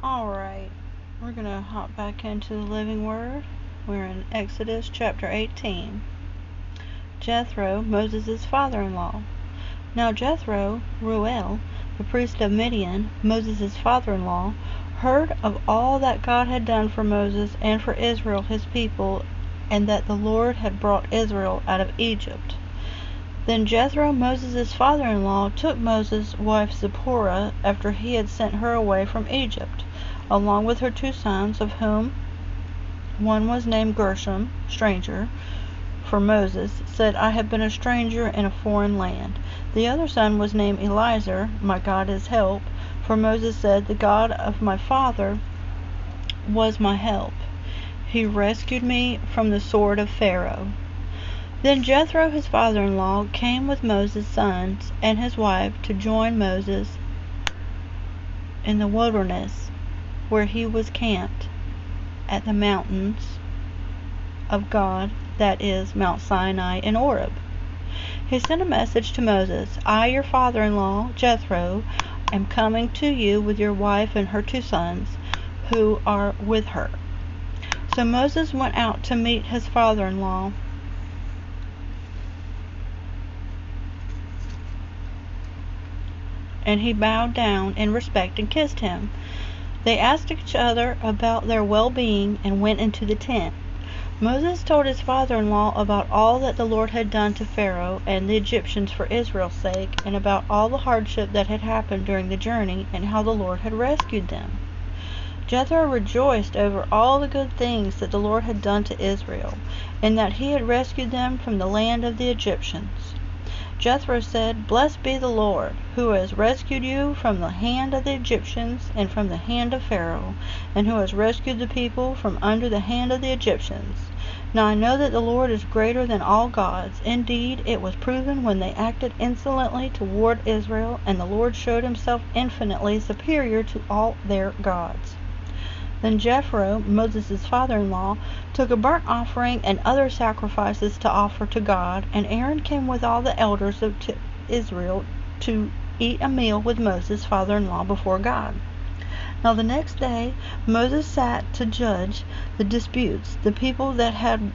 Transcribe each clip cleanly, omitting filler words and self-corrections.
Alright, we're going to hop back into the Living Word. We're in Exodus chapter 18. Jethro, Moses' father-in-law. Now Jethro, Reuel, the priest of Midian, Moses' father-in-law, heard of all that God had done for Moses and for Israel his people, and that the Lord had brought Israel out of Egypt. Then Jethro, Moses' father-in-law, took Moses' wife Zipporah after he had sent her away from Egypt, along with her 2 sons, of whom one was named Gershom, stranger, for Moses said, I have been a stranger in a foreign land. The other son was named Eliezer, my God is help, for Moses said, the God of my father was my help. He rescued me from the sword of Pharaoh. Then Jethro, his father-in-law, came with Moses' sons and his wife to join Moses in the wilderness, where he was camped at the mountains of God, that is, Mount Sinai and Horeb. He sent a message to Moses, I, your father-in-law, Jethro, am coming to you with your wife and her 2 sons, who are with her. So Moses went out to meet his father-in-law, and he bowed down in respect and kissed him. They asked each other about their well-being and went into the tent. Moses told his father-in-law about all that the Lord had done to Pharaoh and the Egyptians for Israel's sake, and about all the hardship that had happened during the journey, and how the Lord had rescued them. Jethro rejoiced over all the good things that the Lord had done to Israel, and that he had rescued them from the land of the Egyptians. Jethro said, Blessed be the Lord, who has rescued you from the hand of the Egyptians and from the hand of Pharaoh, and who has rescued the people from under the hand of the Egyptians. Now I know that the Lord is greater than all gods. Indeed, it was proven when they acted insolently toward Israel, and the Lord showed himself infinitely superior to all their gods. Then Jethro, Moses' father-in-law, took a burnt offering and other sacrifices to offer to God, and Aaron came with all the elders of Israel to eat a meal with Moses' father-in-law before God. Now the next day Moses sat to judge the disputes the people that had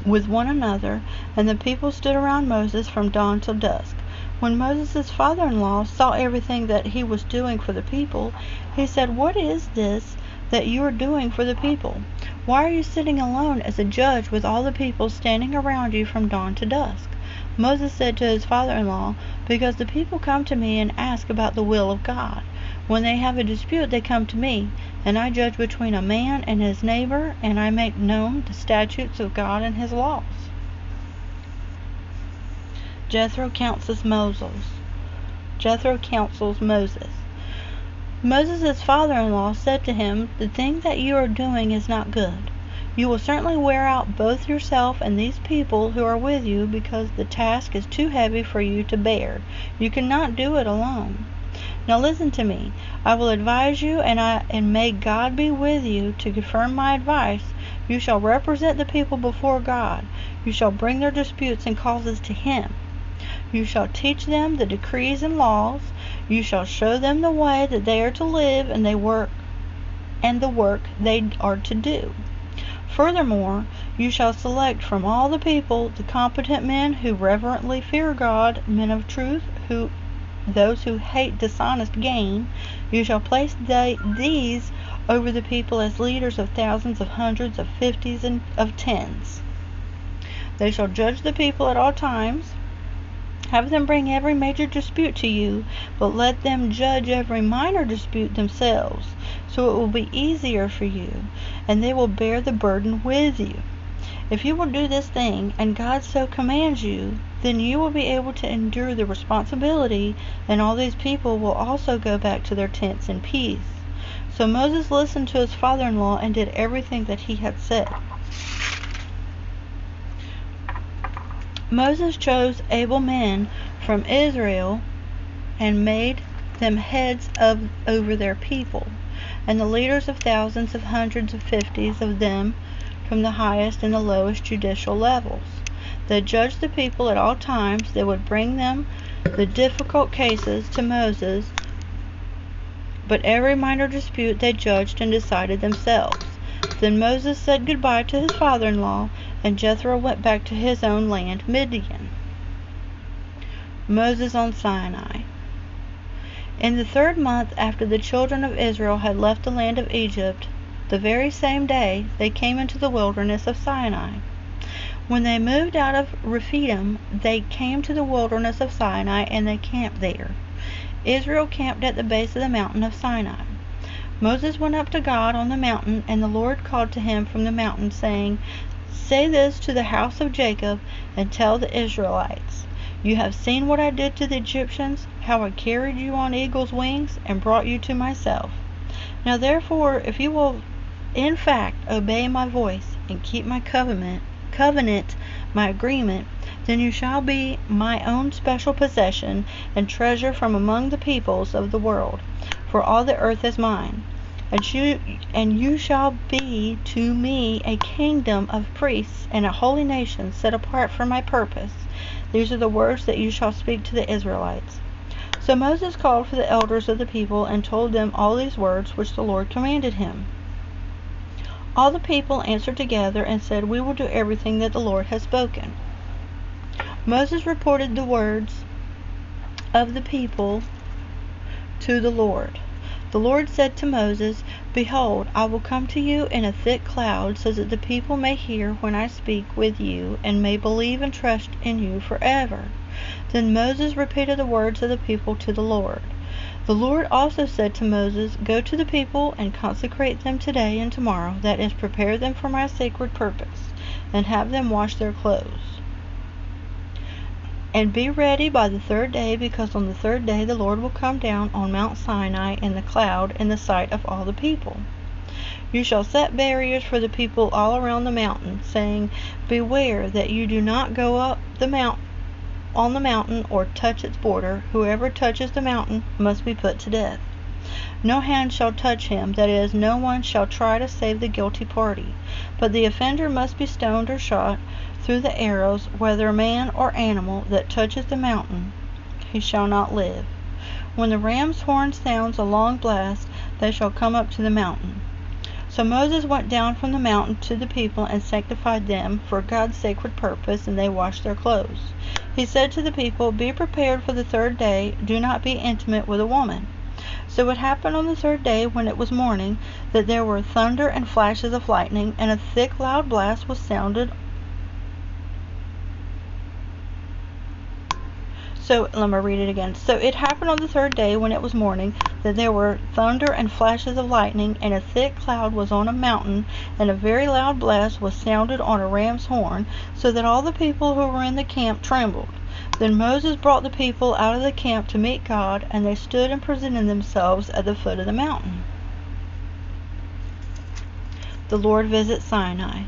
with one another, and the people stood around Moses from dawn till dusk. When Moses' father-in-law saw everything that he was doing for the people, he said, What is this that you are doing for the people? Why are you sitting alone as a judge with all the people standing around you from dawn to dusk? Moses said to his father-in-law, Because the people come to me and ask about the will of God. When they have a dispute, they come to me, and I judge between a man and his neighbor, and I make known the statutes of God and his laws. Jethro counsels Moses. Moses' father-in-law said to him, The thing that you are doing is not good. You will certainly wear out both yourself and these people who are with you, because the task is too heavy for you to bear. You cannot do it alone. Now listen to me. I will advise you, and may God be with you to confirm my advice. You shall represent the people before God. You shall bring their disputes and causes to him. You shall teach them the decrees and laws. You shall show them the way that they are to live and the work they are to do. Furthermore, you shall select from all the people the competent men who reverently fear God, men of truth, those who hate dishonest gain. You shall place these over the people as leaders of thousands, of hundreds, of fifties, and of tens. They shall judge the people at all times. Have them bring every major dispute to you, but let them judge every minor dispute themselves, so it will be easier for you, and they will bear the burden with you. If you will do this thing, and God so commands you, then you will be able to endure the responsibility, and all these people will also go back to their tents in peace. So Moses listened to his father-in-law and did everything that he had said. Moses chose able men from Israel and made them heads over their people, and the leaders of thousands, of hundreds, of fifties of them from the highest and the lowest judicial levels. They judged the people at all times. They would bring them the difficult cases to Moses but every minor dispute they judged and decided themselves. Then Moses said goodbye to his father-in-law, and Jethro went back to his own land, Midian. Moses on Sinai. In the 3rd month after the children of Israel had left the land of Egypt, the very same day they came into the wilderness of Sinai. When they moved out of Rephidim, they came to the wilderness of Sinai, and they camped there. Israel camped at the base of the mountain of Sinai. Moses went up to God on the mountain, and the Lord called to him from the mountain, saying, "Say this to the house of Jacob, and tell the Israelites, you have seen what I did to the Egyptians, how I carried you on eagle's wings, and brought you to myself. Now therefore, if you will in fact obey my voice, and keep my covenant, my agreement, then you shall be my own special possession and treasure from among the peoples of the world, for all the earth is mine. And you shall be to me a kingdom of priests and a holy nation set apart for my purpose. These are the words that you shall speak to the Israelites." So Moses called for the elders of the people and told them all these words which the Lord commanded him. All the people answered together and said, "We will do everything that the Lord has spoken." Moses reported the words of the people to the Lord. The Lord said to Moses, "Behold, I will come to you in a thick cloud, so that the people may hear when I speak with you, and may believe and trust in you forever." Then Moses repeated the words of the people to the Lord. The Lord also said to Moses, "Go to the people and consecrate them today and tomorrow, that is, prepare them for my sacred purpose, and have them wash their clothes. And be ready by the 3rd day, because on the 3rd day the Lord will come down on Mount Sinai in the cloud in the sight of all the people. You shall set barriers for the people all around the mountain, saying, Beware that you do not go up on the mountain or touch its border. Whoever touches the mountain must be put to death. No hand shall touch him, that is, no one shall try to save the guilty party, but the offender must be stoned or shot through the arrows, whether man or animal that touches the mountain, he shall not live. When the ram's horn sounds a long blast, they shall come up to the mountain." So Moses went down from the mountain to the people and sanctified them for God's sacred purpose, and they washed their clothes. He said to the people, "Be prepared for the 3rd day, do not be intimate with a woman." So it happened on the 3rd day, when it was morning, that there were thunder and flashes of lightning, and a thick loud blast was sounded. So let me read it again. So it happened on the 3rd day, when it was morning, that there were thunder and flashes of lightning, and a thick cloud was on a mountain, and a very loud blast was sounded on a ram's horn, so that all the people who were in the camp trembled. Then Moses brought the people out of the camp to meet God, and they stood and presented themselves at the foot of the mountain. The Lord visits Sinai.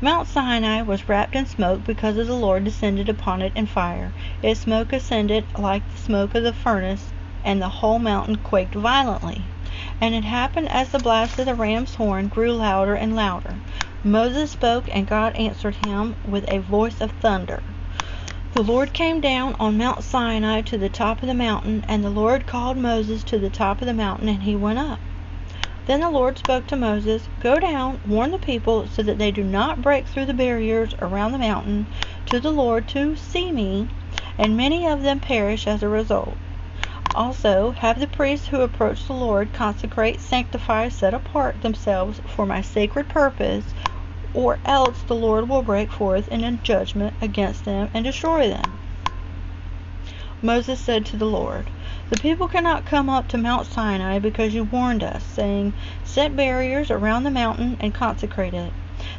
Mount Sinai was wrapped in smoke because the Lord descended upon it in fire. Its smoke ascended like the smoke of the furnace, and the whole mountain quaked violently. And it happened as the blast of the ram's horn grew louder and louder. Moses spoke, and God answered him with a voice of thunder. The Lord came down on Mount Sinai to the top of the mountain, and the Lord called Moses to the top of the mountain, and he went up. Then the Lord spoke to Moses, "Go down, warn the people, so that they do not break through the barriers around the mountain to the Lord to see me, and many of them perish as a result. Also, have the priests who approach the Lord consecrate, sanctify, set apart themselves for my sacred purpose, or else the Lord will break forth in a judgment against them and destroy them." Moses said to the Lord, "The people cannot come up to Mount Sinai because you warned us, saying, 'Set barriers around the mountain and consecrate it.'"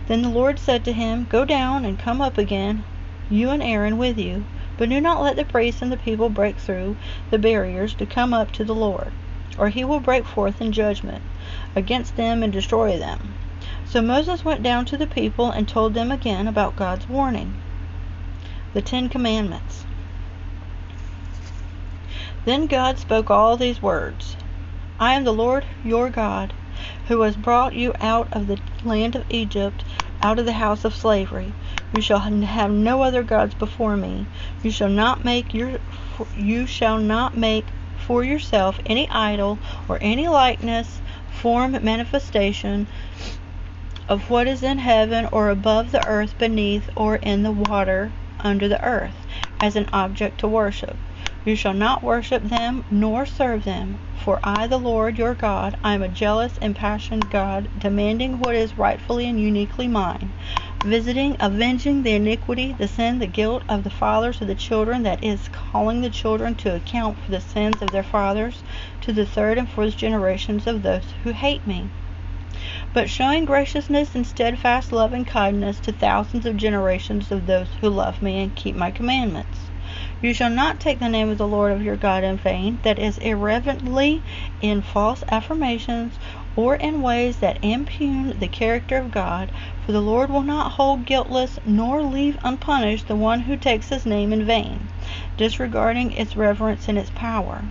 Then the Lord said to him, "Go down and come up again, you and Aaron with you, but do not let the priests and the people break through the barriers to come up to the Lord, or he will break forth in judgment against them and destroy them." So Moses went down to the people and told them again about God's warning. The 10 Commandments. Then God spoke all these words: "I am the Lord your God, who has brought you out of the land of Egypt, out of the house of slavery. You shall have no other gods before me. You shall not make for yourself any idol or any likeness, form, manifestation of what is in heaven or above the earth beneath or in the water under the earth, as an object to worship. You shall not worship them nor serve them, for I, the Lord your God, I am a jealous, impassioned God, demanding what is rightfully and uniquely mine, avenging the iniquity, the sin, the guilt of the fathers of the children, that is, calling the children to account for the sins of their fathers to the third and fourth generations of those who hate me, but showing graciousness and steadfast love and kindness to thousands of generations of those who love me and keep my commandments. You shall not take the name of the Lord of your God in vain, that is, irreverently, in false affirmations, or in ways that impugn the character of God, for the Lord will not hold guiltless nor leave unpunished the one who takes his name in vain, disregarding its reverence and its power.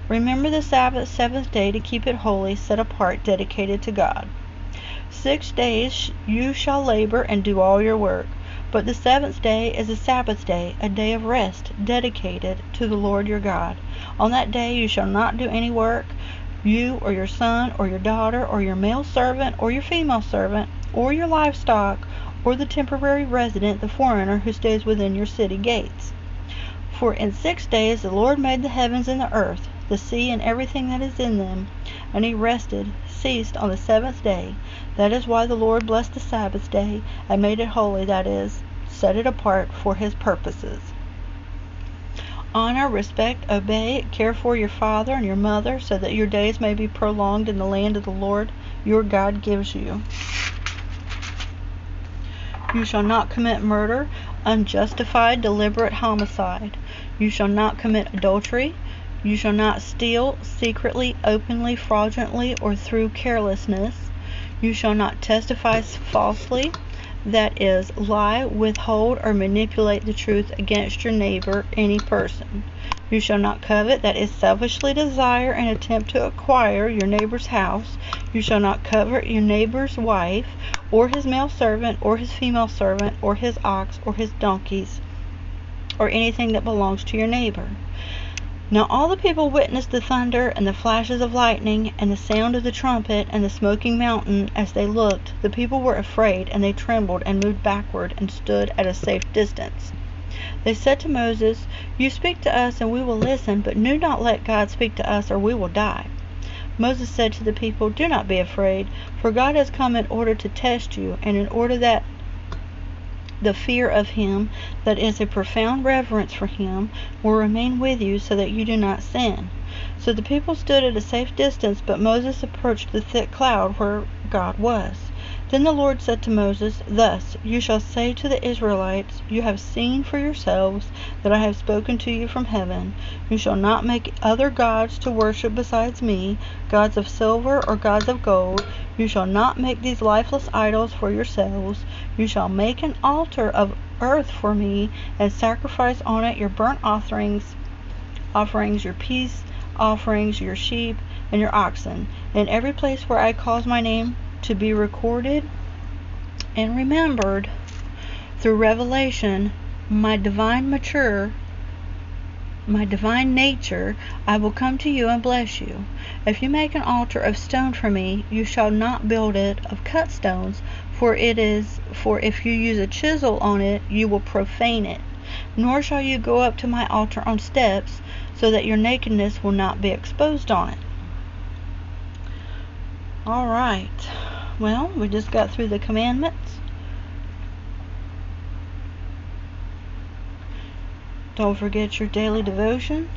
Remember the Sabbath, seventh day, to keep it holy, set apart, dedicated to God. 6 days you shall labor and do all your work, but the seventh day is a Sabbath day, a day of rest, dedicated to the Lord your God. On that day you shall not do any work, you or your son or your daughter or your male servant or your female servant or your livestock or the temporary resident, the foreigner who stays within your city gates. For in 6 days the Lord made the heavens and the earth, the sea and everything that is in them, and he ceased on the seventh day. That is why the Lord blessed the Sabbath day and made it holy, that is, set it apart for his purposes. Honor, respect, obey, care for your father and your mother, so that your days may be prolonged in the land of the Lord your God gives you. You shall not commit murder, unjustified, deliberate homicide. You shall not commit adultery. You shall not steal, secretly, openly, fraudulently, or through carelessness. You shall not testify falsely, that is, lie, withhold, or manipulate the truth against your neighbor, any person. You shall not covet, that is, selfishly desire and attempt to acquire your neighbor's house. You shall not covet your neighbor's wife, or his male servant, or his female servant, or his ox, or his donkeys, or anything that belongs to your neighbor. Now all the people witnessed the thunder and the flashes of lightning and the sound of the trumpet and the smoking mountain. As they looked, the people were afraid, and they trembled and moved backward and stood at a safe distance. They said to Moses, "You speak to us and we will listen, but do not let God speak to us or we will die." Moses said to the people, "Do not be afraid, for God has come in order to test you, and in order that the fear of him, that is, a profound reverence for him, will remain with you, so that you do not sin." So the people stood at a safe distance, but Moses approached the thick cloud where God was. Then the Lord said to Moses, "Thus you shall say to the Israelites, you have seen for yourselves that I have spoken to you from heaven. You shall not make other gods to worship besides me, gods of silver or gods of gold. You shall not make these lifeless idols for yourselves. You shall make an altar of earth for me, and sacrifice on it your burnt offerings, your peace offerings, your sheep, and your oxen. In every place where I cause my name to be recorded and remembered through revelation, my divine nature, I will come to you and bless you. If you make an altar of stone for me, you shall not build it of cut stones, for if you use a chisel on it, you will profane it. Nor shall you go up to my altar on steps, so that your nakedness will not be exposed on it." All right. Well, we just got through the commandments. Don't forget your daily devotion.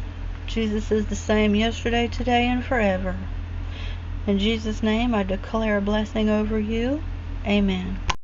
Jesus is the same yesterday, today, and forever. In Jesus' name, I declare a blessing over you. Amen.